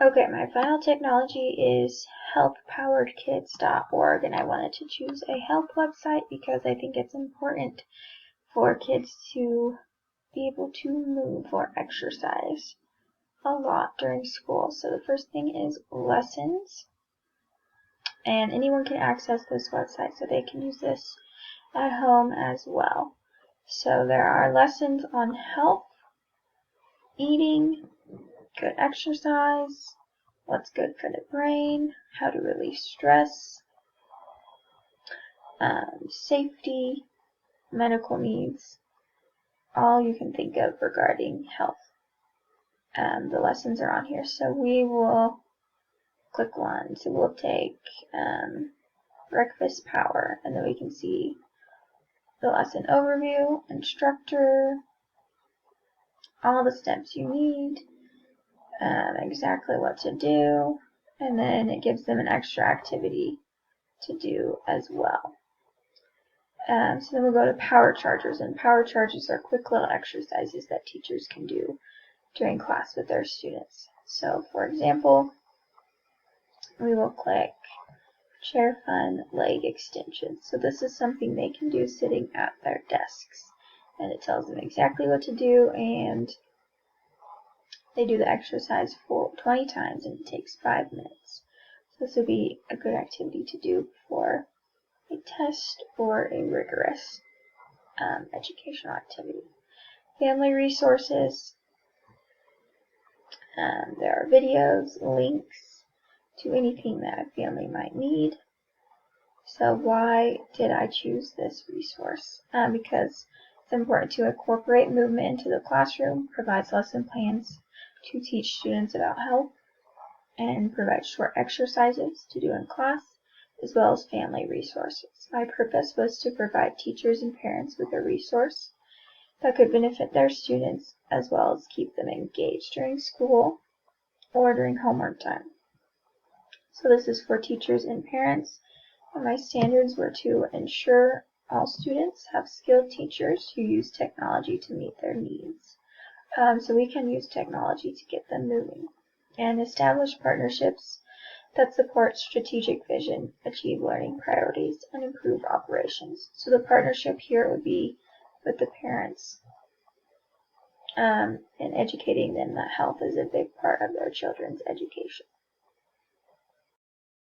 Okay, my final technology is healthpoweredkids.org, and I wanted to choose a health website because I think it's important for kids to be able to move or exercise a lot during school. So the first thing is lessons, and anyone can access this website, so they can use this at home as well. So there are lessons on health, eating, good exercise, what's good for the brain, how to release stress, safety, medical needs, all you can think of regarding health. The lessons are on here, so we will click one. So we'll take breakfast power, and then we can see the lesson overview, instructor, all the steps you need, exactly what to do, and then it gives them an extra activity to do as well. So then we'll go to power chargers, and power chargers are quick little exercises that teachers can do during class with their students. So for example, we will click chair fun leg extension. So this is something they can do sitting at their desks, and it tells them exactly what to do, and they do the exercise for 20 times, and it takes 5 minutes. So this would be a good activity to do for a test or a rigorous educational activity. Family resources. There are videos, links to anything that a family might need. So why did I choose this resource? Because it's important to incorporate movement into the classroom, provides lesson plans to teach students about health, and provides short exercises to do in class, as well as family resources. My purpose was to provide teachers and parents with a resource that could benefit their students, as well as keep them engaged during school or during homework time. So this is for teachers and parents, and my standards were to ensure all students have skilled teachers who use technology to meet their needs. So we can use technology to get them moving, and establish partnerships that support strategic vision, achieve learning priorities, and improve operations. So the partnership here would be with the parents, and educating them that health is a big part of their children's education.